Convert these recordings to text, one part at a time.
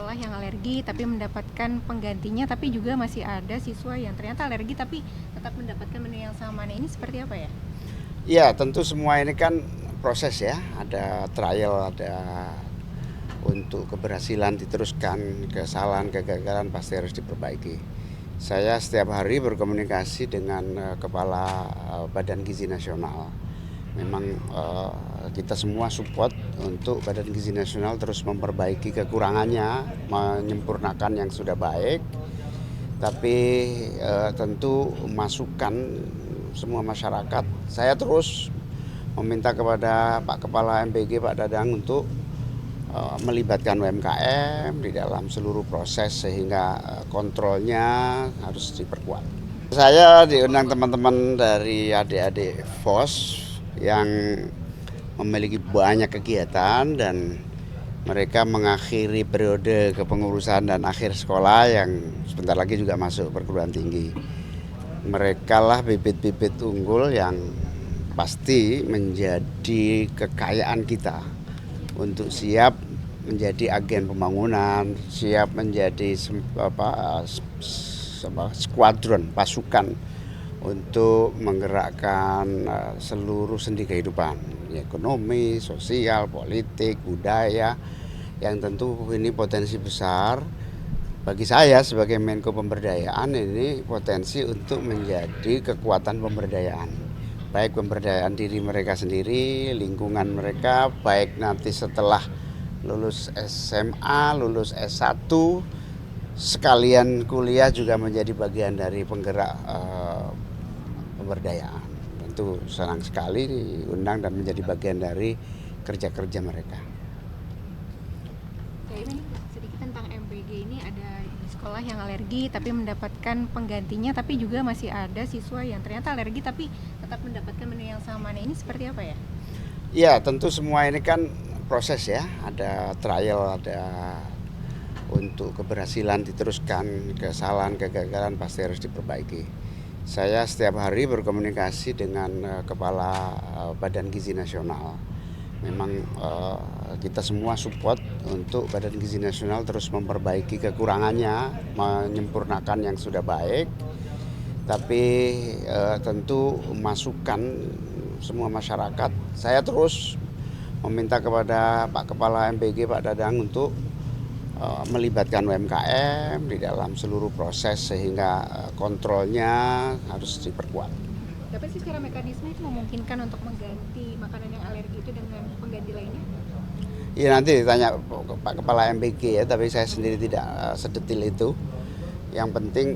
sekolah yang alergi tapi mendapatkan penggantinya, tapi juga masih ada siswa yang ternyata alergi tapi tetap mendapatkan menu yang sama. Nah, ini seperti apa ya? Ya, tentu semua ini kan proses ya, ada trial, ada untuk keberhasilan diteruskan, kesalahan, kegagalan pasti harus diperbaiki. Saya setiap hari berkomunikasi dengan Kepala Badan Gizi Nasional. Memang kita semua support untuk Badan Gizi Nasional terus memperbaiki kekurangannya, menyempurnakan yang sudah baik. Tapi tentu masukan semua masyarakat, saya terus meminta kepada Pak Kepala MPG Pak Dadang untuk melibatkan UMKM di dalam seluruh proses sehingga kontrolnya harus diperkuat. Saya diundang teman-teman dari adik-adik FOS yang memiliki banyak kegiatan dan mereka mengakhiri periode kepengurusan dan akhir sekolah yang sebentar lagi juga masuk perguruan tinggi. Mereka lah bibit-bibit unggul yang pasti menjadi kekayaan kita untuk siap menjadi agen pembangunan, siap menjadi skuadron pasukan untuk menggerakkan seluruh sendi kehidupan, ekonomi, sosial, politik, budaya, yang tentu ini potensi besar. Bagi saya sebagai Menko Pemberdayaan ini potensi untuk menjadi kekuatan pemberdayaan. Baik pemberdayaan diri mereka sendiri, lingkungan mereka, baik nanti setelah lulus SMA, lulus S1, sekalian kuliah juga menjadi bagian dari penggerak pemberdayaan. Tentu senang sekali diundang dan menjadi bagian dari kerja-kerja mereka. Ini sedikit tentang MPG ini, ada sekolah yang alergi tapi mendapatkan penggantinya, tapi juga masih ada siswa yang ternyata alergi tapi tetap mendapatkan menu yang sama. Nah, ini seperti apa ya? Ya, tentu semua ini kan proses ya, ada trial, ada untuk keberhasilan diteruskan, kesalahan, kegagalan pasti harus diperbaiki. Saya setiap hari berkomunikasi dengan Kepala Badan Gizi Nasional. Memang kita semua support untuk Badan Gizi Nasional terus memperbaiki kekurangannya, menyempurnakan yang sudah baik. Tapi tentu masukan semua masyarakat, saya terus meminta kepada Pak Kepala MPG Pak Dadang untuk melibatkan UMKM di dalam seluruh proses sehingga kontrolnya harus diperkuat. Dapat sih secara mekanisme itu memungkinkan untuk mengganti makanan yang alergi itu dengan pengganti lainnya? Ya nanti ditanya Pak Kepala MPG ya, tapi saya sendiri tidak sedetil itu. Yang penting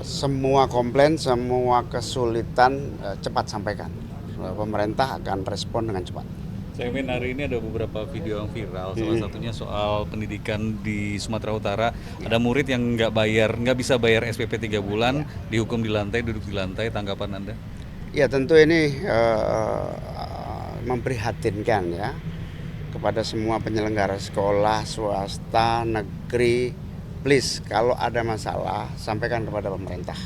semua komplain, semua kesulitan cepat sampaikan. Pemerintah akan respon dengan cepat. Saya ingin hari ini ada beberapa video yang viral, salah satunya soal pendidikan di Sumatera Utara. Ada murid yang nggak bisa bayar SPP 3 bulan, dihukum di lantai, duduk di lantai. Tanggapan Anda? Ya tentu ini memprihatinkan ya kepada semua penyelenggara sekolah, swasta, negeri. Please, kalau ada masalah sampaikan kepada pemerintah.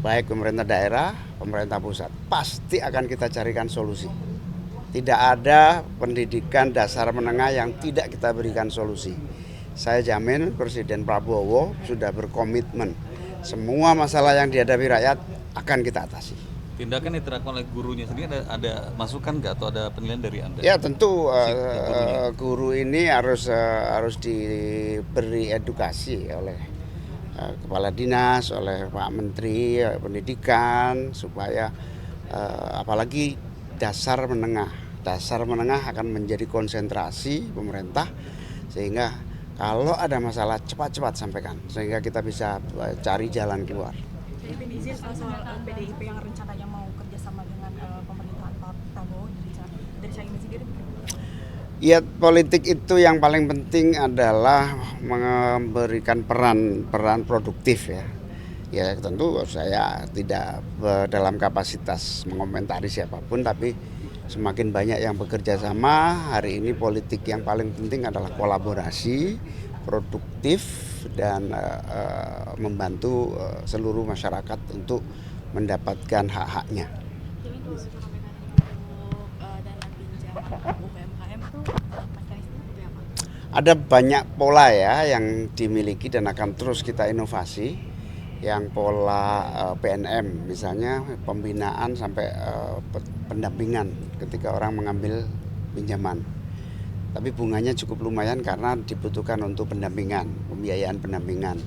Baik pemerintah daerah, pemerintah pusat, pasti akan kita carikan solusi. Tidak ada pendidikan dasar menengah yang tidak kita berikan solusi. Saya jamin Presiden Prabowo sudah berkomitmen semua masalah yang dihadapi rakyat akan kita atasi. Tindakan yang dilakukan oleh gurunya sendiri ada masukan nggak atau ada penilaian dari Anda? Ya tentu guru ini harus diberi edukasi oleh Kepala Dinas, oleh Pak Menteri Pendidikan supaya apalagi dasar menengah akan menjadi konsentrasi pemerintah sehingga kalau ada masalah cepat-cepat sampaikan sehingga kita bisa cari jalan keluar. Jadi izin soal PDIP yang rencananya mau kerjasama dengan pemerintahan Pak Prabowo dari Caimin sendiri? Ya politik itu yang paling penting adalah memberikan peran produktif ya. Ya tentu saya tidak dalam kapasitas mengomentari siapapun, tapi semakin banyak yang bekerja sama. Hari ini politik yang paling penting adalah kolaborasi, produktif, dan membantu seluruh masyarakat untuk mendapatkan hak-haknya. Jadi kalau secara mekanisme untuk dana pinjam UMKM itu mekanisme seperti apa? Ada banyak pola ya yang dimiliki dan akan terus kita inovasi. Yang pola PNM misalnya pembinaan sampai pendampingan ketika orang mengambil pinjaman. Tapi bunganya cukup lumayan karena dibutuhkan untuk pendampingan, pembiayaan pendampingan.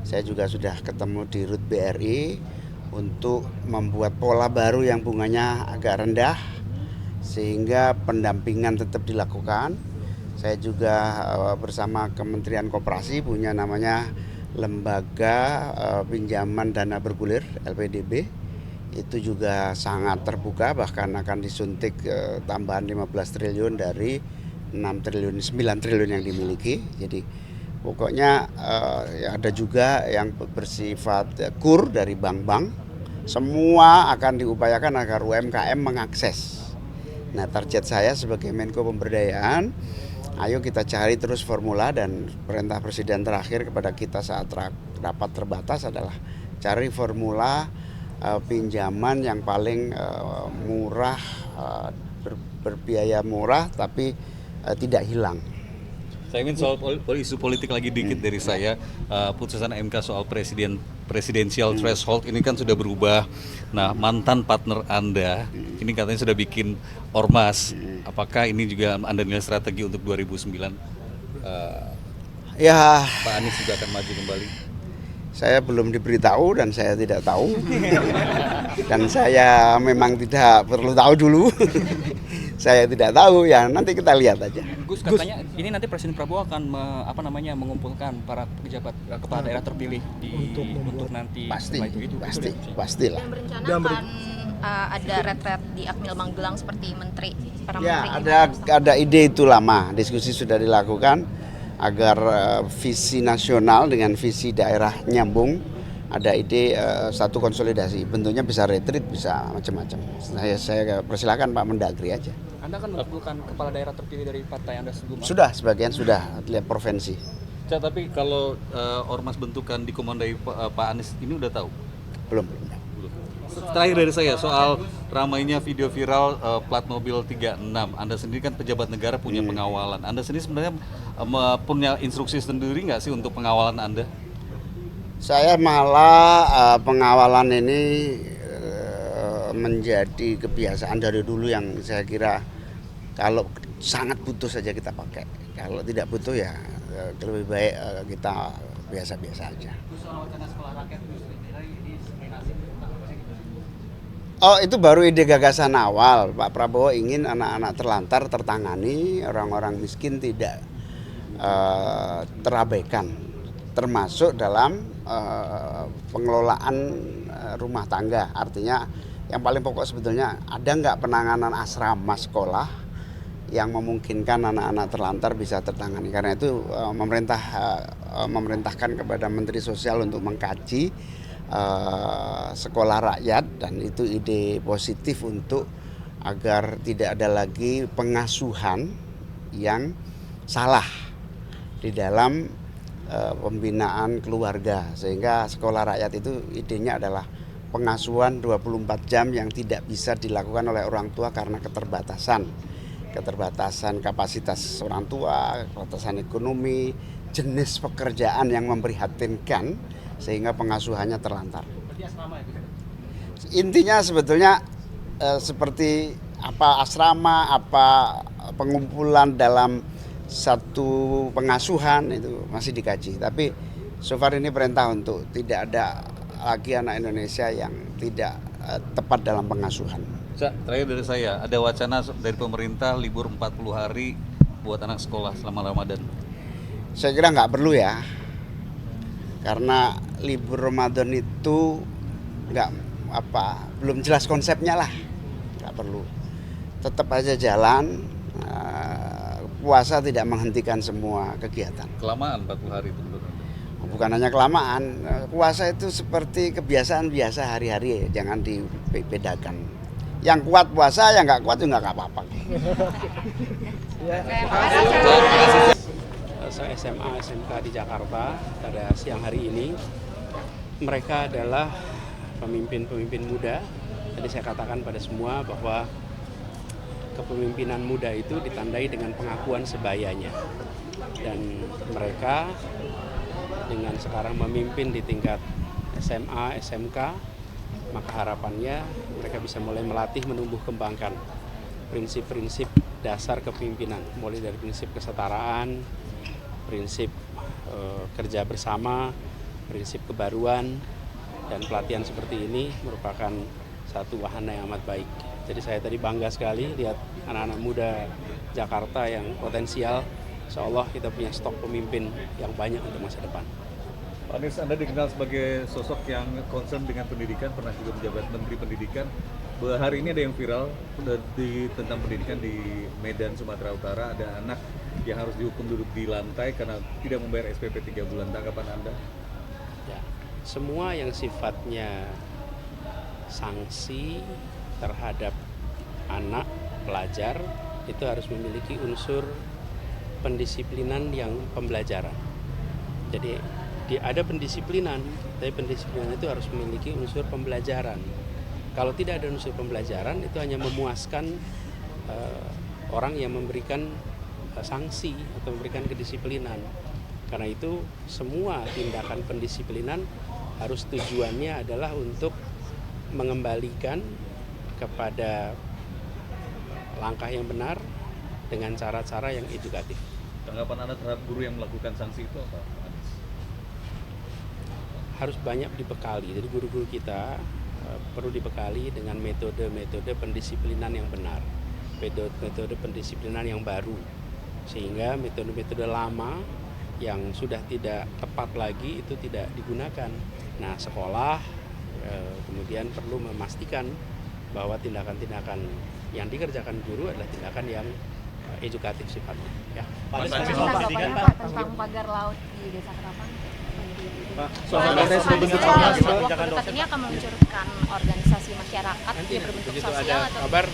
Saya juga sudah ketemu di RUT BRI untuk membuat pola baru yang bunganya agak rendah sehingga pendampingan tetap dilakukan. Saya juga bersama Kementerian Koperasi punya namanya Lembaga Pinjaman Dana Bergulir LPDB. Itu juga sangat terbuka, bahkan akan disuntik tambahan 15 triliun dari 6 triliun, 9 triliun yang dimiliki. Jadi pokoknya ada juga yang bersifat kur dari bank-bank. Semua akan diupayakan agar UMKM mengakses. Nah, target saya sebagai Menko Pemberdayaan, ayo kita cari terus formula, dan perintah Presiden terakhir kepada kita saat rapat terbatas adalah cari formula pinjaman yang paling murah, berbiaya murah tapi tidak hilang. Saya ingin soal isu politik lagi dikit dari saya. Putusan MK soal presidensial threshold ini kan sudah berubah. Nah, mantan partner Anda ini katanya sudah bikin ormas. Apakah ini juga Anda nilai strategi untuk 2009? Ya, Pak Anies juga akan maju kembali. saya belum diberitahu dan saya tidak tahu. Dan saya memang tidak perlu tahu dulu. Saya tidak tahu, ya nanti kita lihat aja. Gus, katanya ini nanti Presiden Prabowo akan mengumpulkan para pejabat kepala daerah terpilih untuk nanti Pasti, itu. pastilah. Dan berencana akan ada retret di Akmil Magelang seperti para Ya, menteri. ada ide itu lama, diskusi sudah dilakukan agar visi nasional dengan visi daerah nyambung. Ada ide satu konsolidasi, bentuknya bisa retreat, bisa macam-macam. Saya persilakan Pak Mendagri aja. Anda akan mengumpulkan kepala daerah terpilih dari partai Anda sebelumnya? Sudah, sebagian sudah lihat provinsi. Tapi kalau ormas bentukan dikomandai Pak Anies ini udah tahu? Belum. Terakhir dari saya soal ramainya video viral plat mobil 36. Anda sendiri kan pejabat negara punya pengawalan. Anda sendiri sebenarnya punya instruksi sendiri nggak sih untuk pengawalan Anda? Saya malah pengawalan ini menjadi kebiasaan dari dulu yang saya kira kalau sangat butuh saja kita pakai. Kalau tidak butuh ya lebih baik kita biasa-biasa aja. Oh, itu baru ide gagasan awal. Pak Prabowo ingin anak-anak terlantar tertangani, orang-orang miskin tidak terabaikan, termasuk dalam pengelolaan rumah tangga. Artinya yang paling pokok sebetulnya ada nggak penanganan asrama sekolah yang memungkinkan anak-anak terlantar bisa tertangani. Karena itu memerintahkan kepada Menteri Sosial untuk mengkaji sekolah rakyat, dan itu ide positif untuk agar tidak ada lagi pengasuhan yang salah di dalam pembinaan keluarga, sehingga sekolah rakyat itu idenya adalah pengasuhan 24 jam yang tidak bisa dilakukan oleh orang tua karena keterbatasan kapasitas orang tua, keterbatasan ekonomi, jenis pekerjaan yang memprihatinkan sehingga pengasuhannya terlantar. Intinya sebetulnya seperti apa asrama, apa pengumpulan dalam satu pengasuhan itu masih dikaji. Tapi so far ini perintah untuk tidak ada lagi anak Indonesia yang tidak tepat dalam pengasuhan. Terakhir dari saya, ada wacana dari pemerintah libur 40 hari buat anak sekolah selama Ramadan. Saya kira nggak perlu ya, karena libur Ramadan itu belum jelas konsepnya lah, nggak perlu. Tetap aja jalan, puasa tidak menghentikan semua kegiatan. Kelamaan 40 hari itu menurut Anda? Bukan hanya kelamaan, puasa itu seperti kebiasaan biasa hari-hari, jangan dibedakan. Yang kuat puasa, yang nggak kuat juga nggak apa-apa. Saya SMA SMK di Jakarta pada siang hari ini. Mereka adalah pemimpin-pemimpin muda. Tadi saya katakan pada semua bahwa kepemimpinan muda itu ditandai dengan pengakuan sebayanya. Dan mereka dengan sekarang memimpin di tingkat SMA, SMK, maka harapannya mereka bisa mulai melatih, menumbuh kembangkan prinsip-prinsip dasar kepemimpinan, mulai dari prinsip kesetaraan, prinsip kerja bersama, prinsip kebaruan, dan pelatihan seperti ini merupakan satu wahana yang amat baik. Jadi saya tadi bangga sekali lihat anak-anak muda Jakarta yang potensial. Insya Allah kita punya stok pemimpin yang banyak untuk masa depan. Pak Anies, Anda dikenal sebagai sosok yang concern dengan pendidikan, pernah juga menjabat Menteri Pendidikan. Hari ini ada yang viral tentang pendidikan di Medan, Sumatera Utara. Ada anak yang harus dihukum duduk di lantai karena tidak membayar SPP 3 bulan. Tanggapan Anda? Ya, semua yang sifatnya sanksi terhadap anak pelajar itu harus memiliki unsur pendisiplinan yang pembelajaran. Jadi ada pendisiplinan, tapi pendisiplinan itu harus memiliki unsur pembelajaran. Kalau tidak ada unsur pembelajaran, itu hanya memuaskan orang yang memberikan sanksi atau memberikan kedisiplinan. Karena itu semua tindakan pendisiplinan harus tujuannya adalah untuk mengembalikan kepada langkah yang benar dengan cara-cara yang edukatif. Tanggapan Anda terhadap guru yang melakukan sanksi itu apa? Harus banyak dibekali. Jadi guru-guru kita perlu dibekali dengan metode-metode pendisiplinan yang benar, metode pendisiplinan yang baru, sehingga metode-metode lama yang sudah tidak tepat lagi itu tidak digunakan. Nah, sekolah kemudian perlu memastikan bahwa tindakan-tindakan yang dikerjakan guru adalah tindakan yang edukatif sifatnya. Ya. Tanggapannya Pak tentang pagar laut di Desa Ketapang? Waktu ini akan meluncurkan organisasi masyarakat yang berbentuk begitu sosial ada atau kabar,